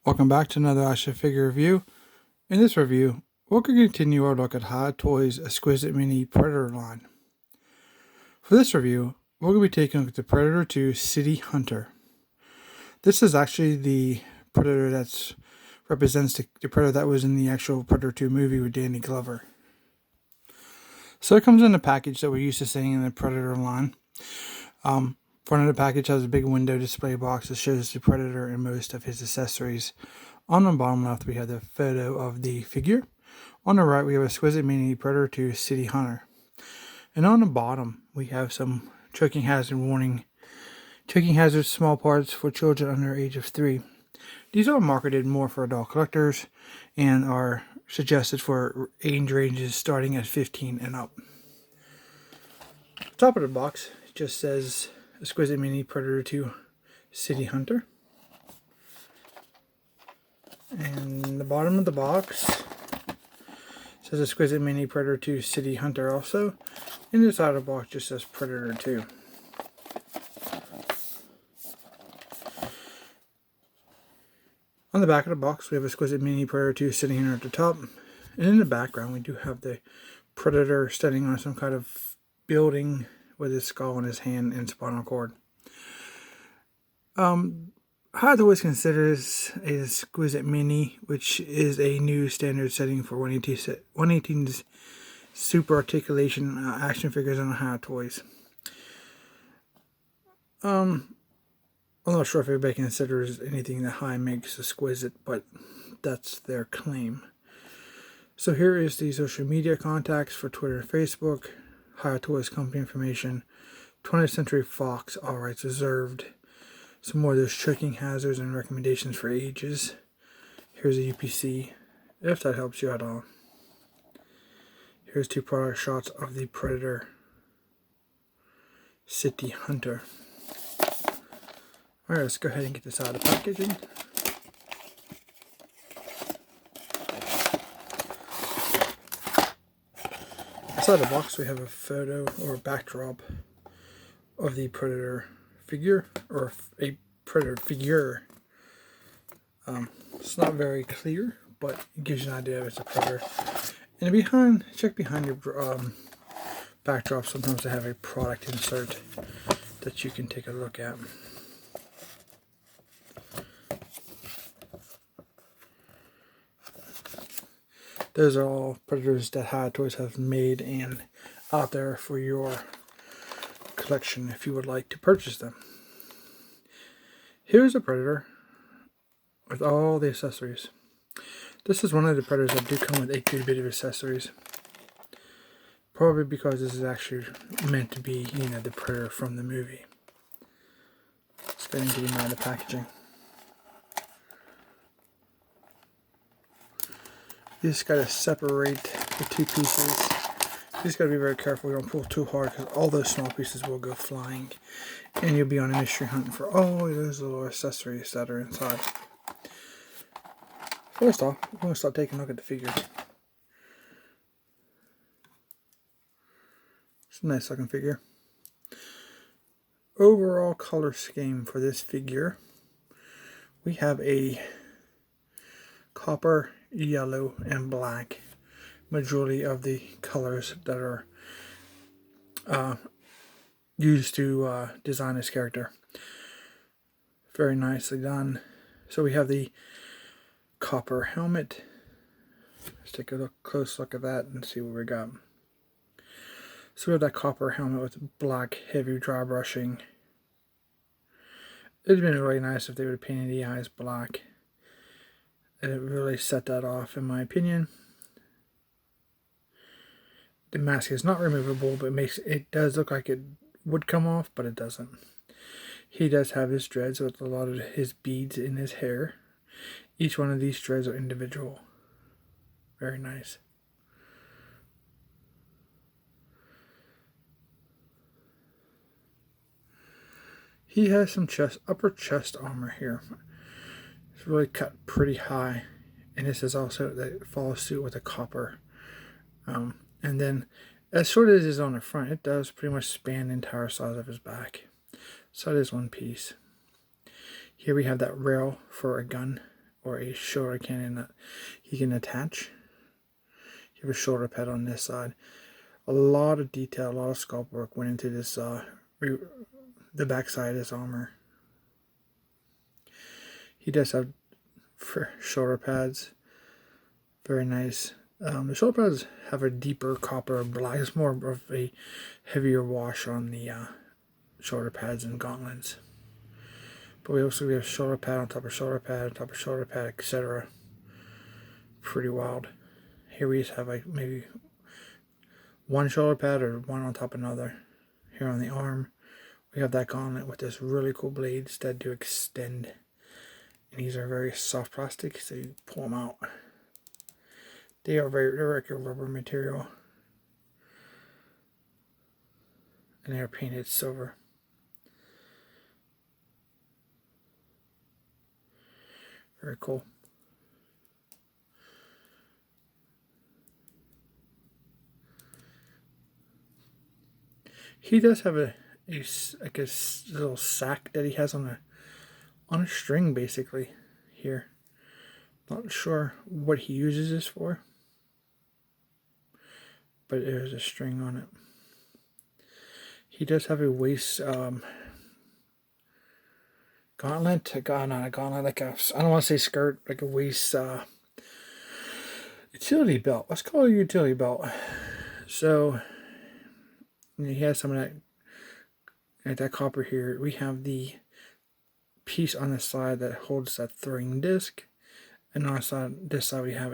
Welcome back to another action figure review. In this review, we're going to continue our look at Hiya Toys' Exquisite Mini Predator line. For this review, we're going to be taking a look at the Predator 2 City Hunter. This is actually the Predator that represents the Predator that was in the actual Predator 2 movie with Danny Glover. So it comes in a package that we're used to seeing in the Predator line. Front of the package has a big window display box that shows the Predator and most of his accessories. On the bottom left, we have the photo of the figure. On the right, we have Exquisite Mini Predator 2 City Hunter. And on the bottom, we have some choking hazard warning. Choking hazards, small parts for children under the age of 3. These are marketed more for adult collectors and are suggested for age ranges starting at 15 and up. Top of the box just says Exquisite Mini Predator 2 City Hunter. And the bottom of the box says Exquisite Mini Predator 2 City Hunter also. And the side of the box just says Predator 2. On the back of the box, we have Exquisite Mini Predator 2 City Hunter at the top. And in the background, we do have the Predator standing on some kind of building with his skull in his hand and spinal cord. Hiya Toys considers a Exquisite Mini, which is a new standard setting for 118's super articulation action figures on Hiya Toys. I'm not sure if everybody considers anything that Hiya makes exquisite, but that's their claim. So here is the social media contacts for Twitter and Facebook. Hiya Toys company information. 20th Century Fox, all rights reserved. Some more of those choking hazards and recommendations for ages. Here's a UPC, if that helps you at all. Here's 2 product shots of the Predator City Hunter. Alright, let's go ahead and get this out of the packaging. Inside the box, we have a photo or a backdrop of the Predator figure, or a Predator figure. It's not very clear, but it gives you an idea if it's a Predator. And check behind your backdrop. Sometimes they have a product insert that you can take a look at. Those are all Predators that Hiya Toys have made and out there for your collection if you would like to purchase them. Here's a Predator with all the accessories. This is one of the Predators that do come with a good bit of accessories. Probably because this is actually meant to be, the Predator from the movie. Let's go ahead and get him out of the packaging. You just got to separate the 2 pieces. You just got to be very careful. You don't pull too hard because all those small pieces will go flying. And you'll be on a mystery hunt for all those little accessories that are inside. First off, we're going to start taking a look at the figure. It's a nice looking figure. Overall color scheme for this figure, we have a copper, yellow, and black. Majority of the colors that are used to design this character. Very nicely done. So we have the copper helmet. Let's take a close look at that and see what we got. So we have that copper helmet with black heavy dry brushing. It would have been really nice if they would have painted the eyes black. And it really set that off, in my opinion. The mask is not removable, but it does look like it would come off, but it doesn't. He does have his dreads with a lot of his beads in his hair. Each one of these dreads are individual. Very nice. He has some upper chest armor here. It's really cut pretty high. And this is also that follows suit with a copper. And then, as short as it is on the front, it does pretty much span the entire size of his back. So it is one piece. Here we have that rail for a gun or a shoulder cannon that he can attach. You have a shoulder pad on this side. A lot of detail, a lot of sculpt work went into this, the back side of this armor. He does have shoulder pads, very nice. The shoulder pads have a deeper copper black. It's more of a heavier wash on the shoulder pads and gauntlets. But we have shoulder pad on top of shoulder pad on top of shoulder pad, etc. Pretty wild. Here we just have like maybe one shoulder pad or one on top of another. Here on the arm, we have that gauntlet with this really cool blades that do extend. And these are very soft plastic, so you pull them out. They're like a rubber material. And they are painted silver. Very cool. He does have a little sack that he has on a string, basically, here. Not sure what he uses this for, but there's a string on it. He does have a waist gauntlet, not a gauntlet, like a, I don't want to say skirt, like a waist utility belt. Let's call it a utility belt. So he has some of that, like that copper here. We have the piece on the side that holds that throwing disc, and on this side we have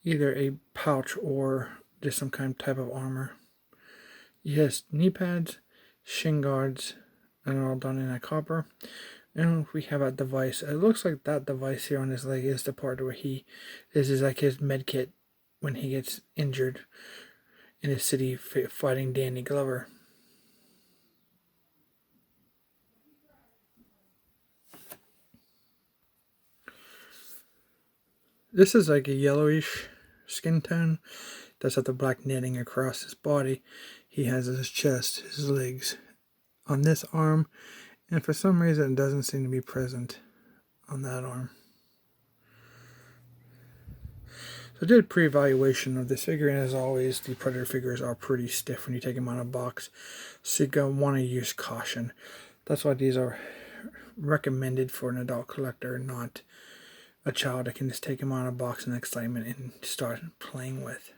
either a pouch or just some type of armor. He has knee pads, shin guards, and all done in that copper. And we have a device. It looks like that device here on his leg is the part where this is like his med kit when he gets injured in his city fighting Danny Glover. This is like a yellowish skin tone. Does have the black netting across his body. He has his chest, his legs on this arm, and for some reason it doesn't seem to be present on that arm. So I did a pre-evaluation of this figure, and as always, the Predator figures are pretty stiff when you take them out of the box, so you're going to want to use caution. That's why these are recommended for an adult collector, not a child that can just take them out of the box in excitement and start playing with.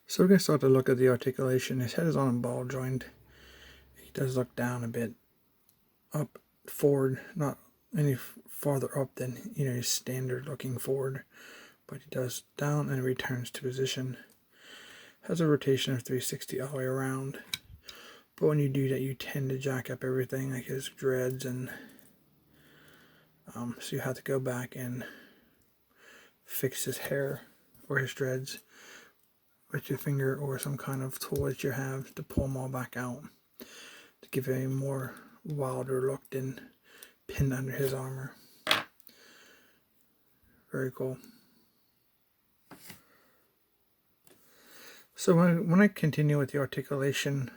So we're going to start to look at the articulation. His head is on a ball joint. He does look down a bit, up, forward, not any farther up than his standard looking forward, but he does down and returns to position. Has a rotation of 360 all the way around, but when you do that, you tend to jack up everything, like his dreads, and so you have to go back and fix his hair or his dreads with your finger or some kind of tool that you have to pull them all back out to give a more wilder look than pinned under his armor. Very cool. So when I continue with the articulation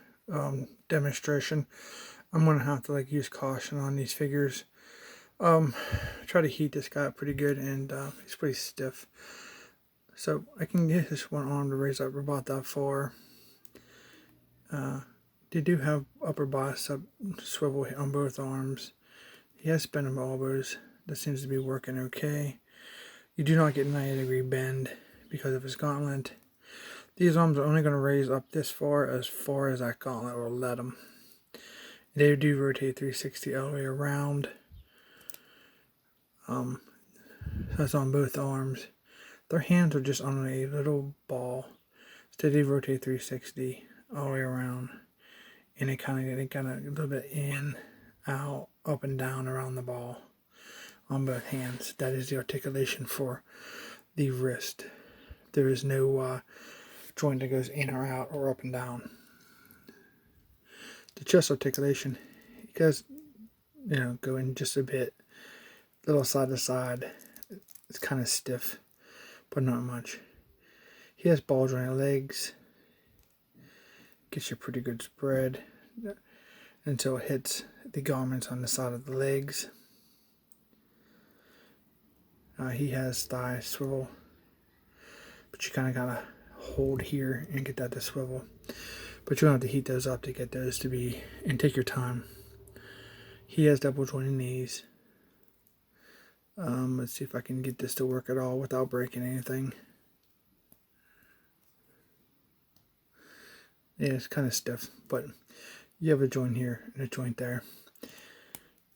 demonstration, I'm going to have to use caution on these figures. Try to heat this guy up pretty good, and he's pretty stiff. So I can get this one arm to raise up about that far. They do have upper bicep swivel on both arms. He has bending elbows. That seems to be working okay. You do not get 90-degree bend because of his gauntlet. These arms are only going to raise up this far as that gauntlet will let them. They do rotate 360 all the way around. That's on both arms. Their hands are just on a little ball. So they rotate 360 all the way around. And they kind of a little bit in, out, up and down around the ball on both hands. That is the articulation for the wrist. There is no joint that goes in or out or up and down. The chest articulation, it does, go in just a bit, little side to side. It's kind of stiff, but not much. He has ball jointed legs. Gets you a pretty good spread. until it hits the garments on the side of the legs. He has thigh swivel, but you kind of gotta hold here and get that to swivel. But you don't have to heat those up to get those to be, and take your time. He has double jointed knees. Let's see if I can get this to work at all without breaking anything. Yeah, it's kind of stiff, but you have a joint here and a joint there.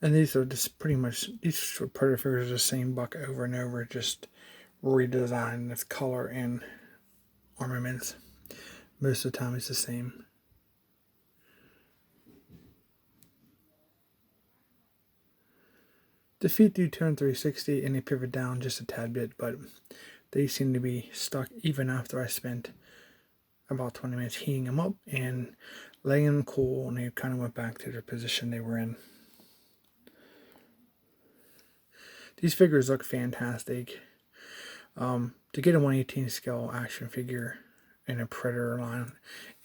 And these are just pretty much, these predator figures are the same buck over and over, just redesigned with color and armaments. Most of the time it's the same. The feet do turn 360 and they pivot down just a tad bit, but they seem to be stuck even after I spent about 20 minutes heating them up and letting them cool, and they kind of went back to their position they were in. These figures look fantastic. To get a 1/18 scale action figure in a Predator line,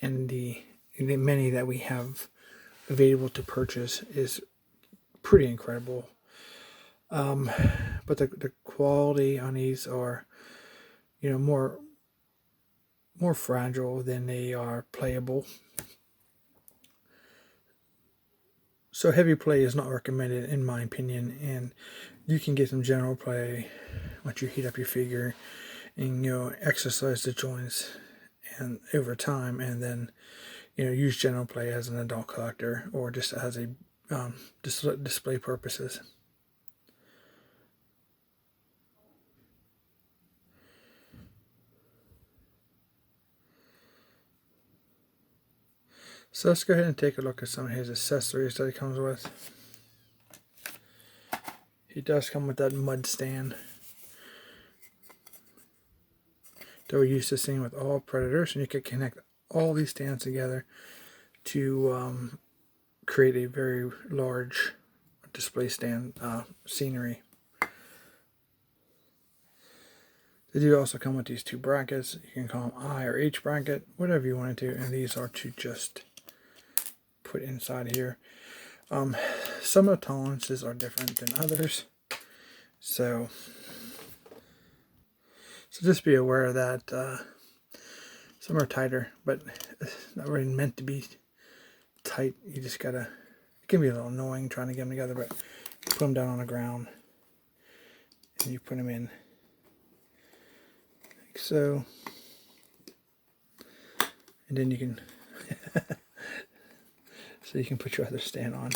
and the many that we have available to purchase, is pretty incredible. But the quality on these are, more fragile than they are playable. So heavy play is not recommended in my opinion, and you can get some general play once you heat up your figure and exercise the joints and over time, and then use general play as an adult collector or just as a display purposes. So let's go ahead and take a look at some of his accessories that he comes with. He does come with that mud stand that we're used to seeing with all Predators, and you can connect all these stands together to create a very large display stand scenery. They do also come with these two brackets. You can call them I or H bracket, whatever you want to do, and these are to just put inside here. Some of the tolerances are different than others, so just be aware of that. Some are tighter, but it's not really meant to be tight. You just gotta, it can be a little annoying trying to get them together, but you put them down on the ground and you put them in like so, and then you can so you can put your other stand on,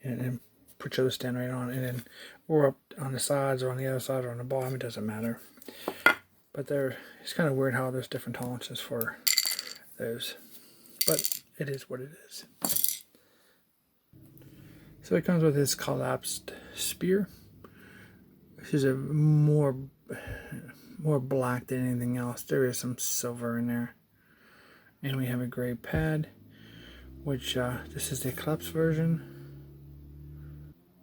and then put your other stand right on, and then or up on the sides or on the other side or on the bottom, it doesn't matter. But it's kind of weird how there's different tolerances for those, but it is what it is. So it comes with this collapsed spear. This is a more black than anything else. There is some silver in there, and we have a gray pad, which this is the collapsed version,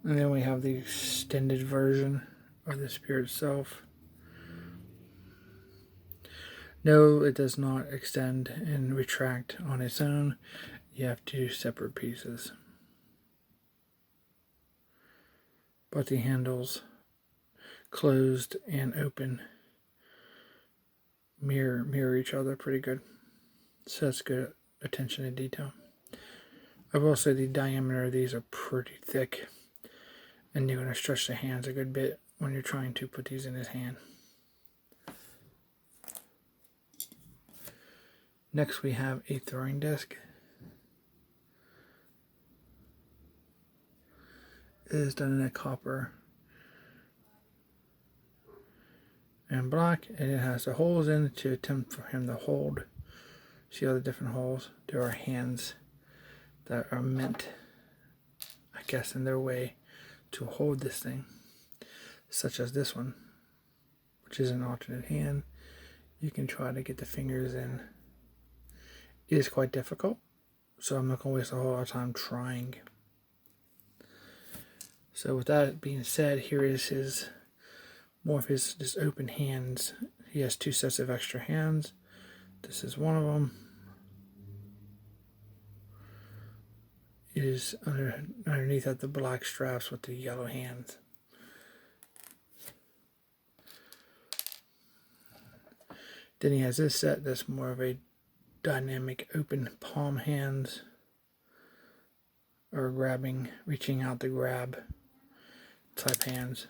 and then we have the extended version of the spear itself. No, it does not extend and retract on its own. You have two separate pieces. But the handles, closed and open, mirror each other pretty good. So that's good attention to detail. I will say the diameter of these are pretty thick, and you're going to stretch the hands a good bit when you're trying to put these in his hand. Next we have a throwing disc. It is done in a copper and black, and it has the holes in it to attempt for him to hold. See all the different holes? There are hands that are meant, I guess, in their way to hold this thing, such as this one, which is an alternate hand. You can try to get the fingers in. It is quite difficult, so I'm not going to waste a whole lot of time trying. So with that being said, here is more of his just open hands. He has two sets of extra hands. This is one of them. tattoos underneath at the black straps with the yellow hands. Then he has this set that's more of a dynamic open palm hands, or grabbing, reaching out to grab type hands.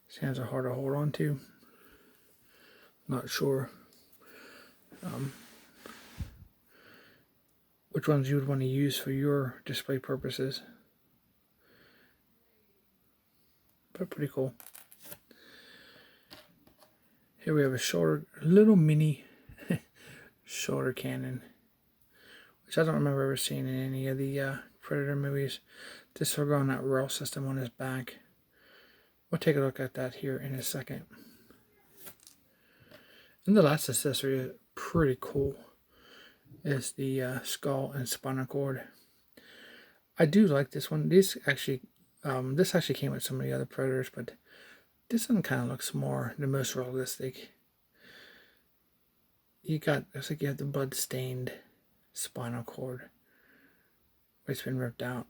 These hands are hard to hold on to. Not sure which ones you would want to use for your display purposes, but pretty cool. Here we have a little mini shoulder cannon, which I don't remember ever seeing in any of the Predator movies. This will go on that rail system on his back. We'll take a look at that here in a second. And the last accessory is pretty cool. Is the skull and spinal cord. I do like this one. This actually came with some of the other Predators, but this one kind of looks more the most realistic. Looks like you have the blood-stained spinal cord where it's been ripped out.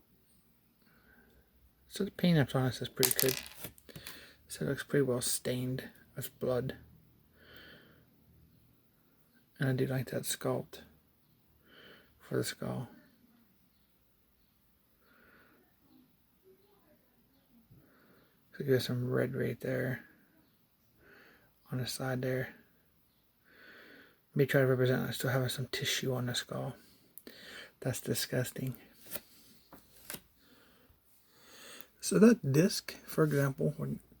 So the paint up on this is pretty good. So it looks pretty well stained with blood. And I do like that sculpt for the skull. So there's some red right there on the side there. Maybe try to represent I still have some tissue on the skull. That's disgusting. So that disc, for example,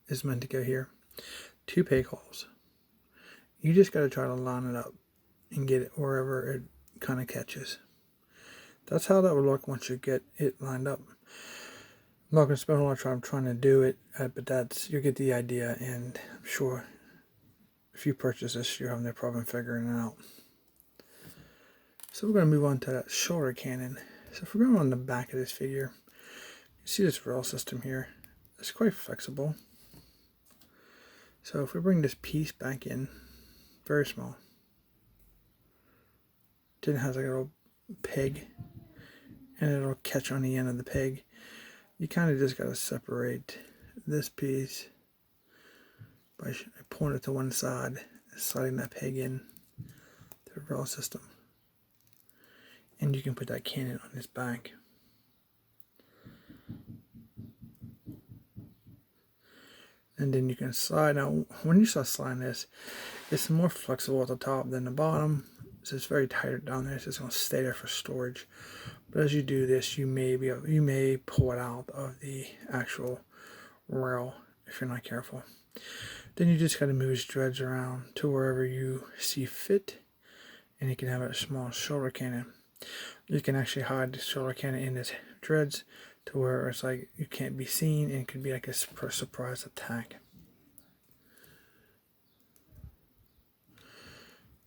is meant to go here. 2 peg holes. You just got to try to line it up and get it wherever it kind of catches. That's how that would look once you get it lined up. I'm not going to spend a lot of time trying to do it, but you get the idea, and I'm sure if you purchase this, you're having no problem figuring it out. So we're going to move on to that shoulder cannon. So if we're going on the back of this figure, you see this rail system here. It's quite flexible. So if we bring this piece back in, very small. Then it has like a little peg, and it'll catch on the end of the peg. You kind of just got to separate this piece by pulling it to one side and sliding that peg in to the rail system. And you can put that cannon on his back. And then you can slide. Now, when you start sliding this, it's more flexible at the top than the bottom. So it's very tight down there. So it's going to stay there for storage. But as you do this, you may pull it out of the actual rail if you're not careful. Then you just got to move his dreads around to wherever you see fit, and you can have a small shoulder cannon. You can actually hide the shoulder cannon in his dreads to where it's like you can't be seen, and it could be like a surprise attack.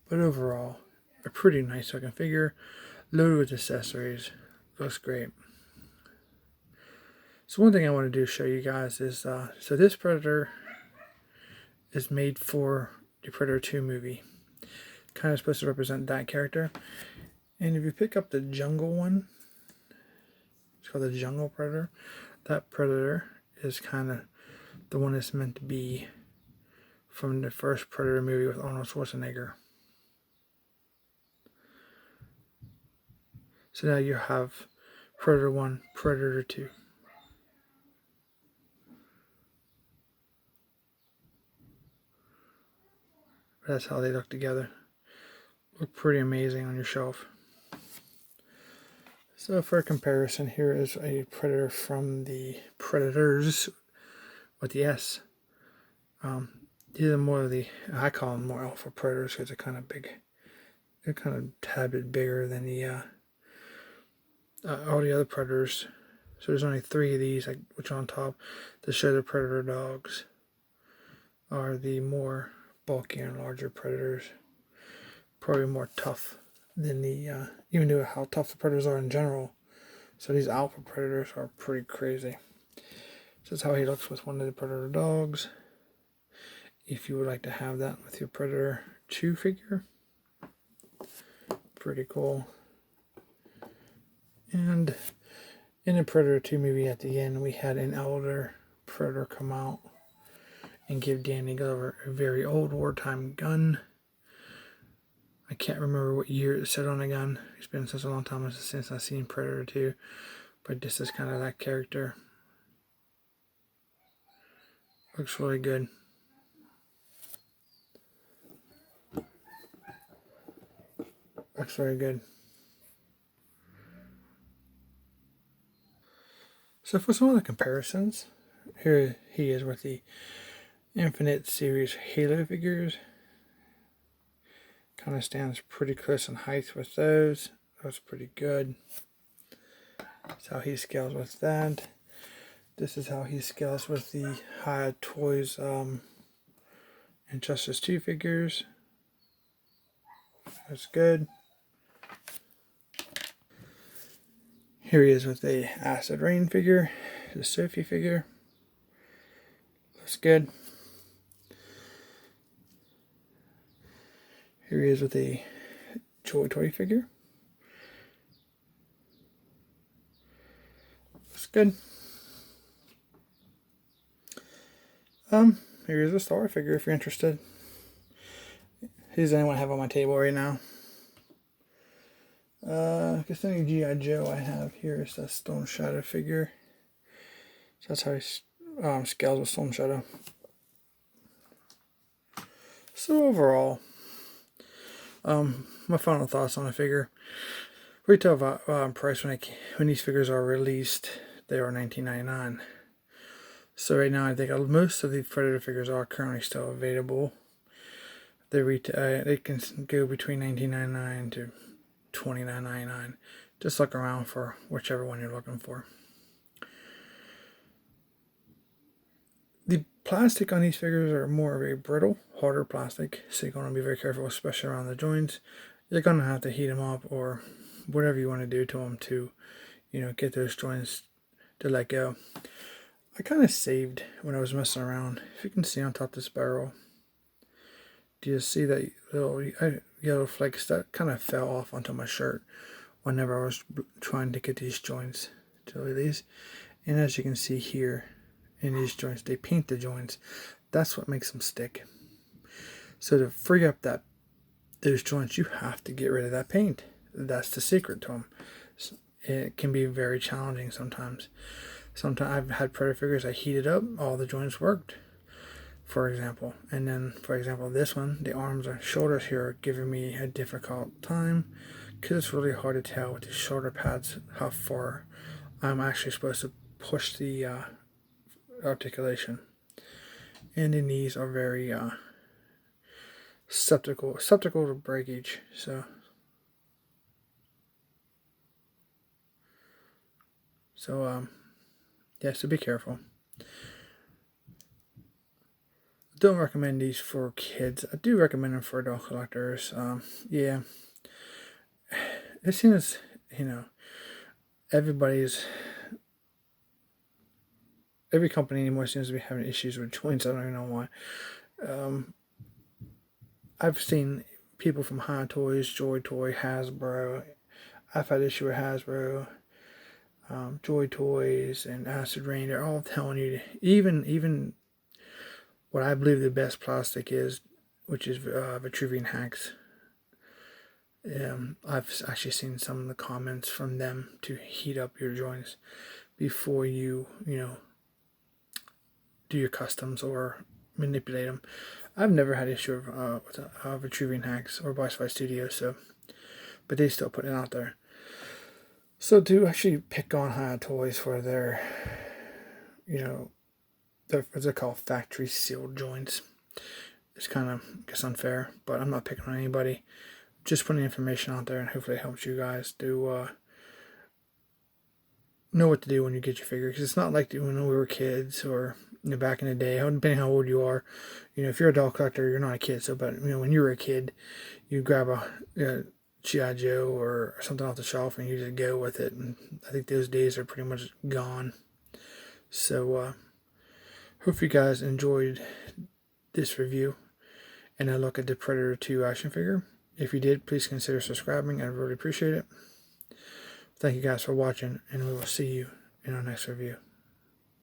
But overall, a pretty nice looking figure, loaded with accessories. Looks great. So one thing I want to do show you guys is, so this Predator is made for the Predator 2 movie. Kind of supposed to represent that character. And if you pick up the jungle one, it's called the Jungle Predator. That Predator is kind of the one that's meant to be from the first Predator movie with Arnold Schwarzenegger. So now you have Predator 1, Predator 2. That's how they look together. Look pretty amazing on your shelf. So for a comparison, here is a Predator from the Predators with the S. These are more of the, I call them more alpha Predators because they're kind of big. They're kind of a tad bit bigger than the all the other Predators. So there's only 3 of these, which on top to show the Predator dogs are the more bulky and larger Predators. Probably more tough than the, even though how tough the Predators are in general. So these alpha Predators are pretty crazy. So that's how he looks with one of the Predator dogs. If you would like to have that with your Predator 2 figure. Pretty cool. And In the Predator 2 movie at the end, we had an elder Predator come out and give Danny Glover a very old wartime gun. I can't remember what year it said on the gun. It's been such a long time since I've seen Predator 2. But this is kind of that character. Looks really good. Looks very good. So for some of the comparisons, here he is with the Infinite Series Halo figures. Kind of stands pretty close in height with those. That's pretty good. That's how he scales with that. This is how he scales with the Hiya Toys Injustice 2 figures. That's good. Here he is with the Acid Rain figure, the Sophie figure. Looks good. Here he is with the Joy Toy figure. Looks good. Here is a Star figure if you're interested. He's the only one I have on my table right now. I guess the only G.I. Joe I have here is that Storm Shadow figure. So that's how he scales with Storm Shadow. So overall, my final thoughts on the figure. Retail price when these figures are released, they are $19.99. So right now, I think most of the Predator figures are currently still available. They can go between $19.99 to $29.99. Just look around for whichever one you're looking for. The plastic on these figures are more of a brittle, harder plastic, so you're going to be very careful, especially around the joints. You're going to have to heat them up or whatever you want to do to them to, get those joints to let go. I kind of saved when I was messing around. If you can see on top of this barrel, do you see that little yellow flakes that kind of fell off onto my shirt whenever I was trying to get these joints to release? And as you can see here, in these joints, they paint the joints. That's what makes them stick. So to free up those joints, you have to get rid of that paint. That's the secret to them. It can be very challenging sometimes. Sometimes I've had Predator figures I heated up, all the joints worked, for example. And then, for example, this one, the arms and shoulders here are giving me a difficult time because it's really hard to tell with the shoulder pads how far I'm actually supposed to push the articulation. And the knees are very susceptible to breakage. Yeah, so be careful. Don't recommend these for kids. I do recommend them for adult collectors. Yeah. It seems, every company anymore seems to be having issues with joints. I don't even know why. I've seen people from Hiya Toys, Joy Toy, Hasbro. I've had issue with Hasbro. Joy Toys and Acid Rain, they're all telling you, even what I believe the best plastic is, which is Vitruvian Hacks. I've actually seen some of the comments from them to heat up your joints before you, do your customs or manipulate them. I've never had issue with Vitruvian Hacks or Bicycle Studios, but they still put it out there. So to actually pick on Hiya Toys for their, what they're called factory sealed joints, it's kind of, I guess, unfair. But I'm not picking on anybody. Just putting information out there, and hopefully it helps you guys to know what to do when you get your figure. Because it's not like when we were kids or back in the day, depending how old you are. If you're a doll collector, you're not a kid. But when you were a kid, you grab a G.I. Joe or something off the shelf and you just go with it. And I think those days are pretty much gone. So hope you guys enjoyed this review and a look at the Predator 2 action figure. If you did, please consider subscribing. I'd really appreciate it. Thank you guys for watching, and we will see you in our next review.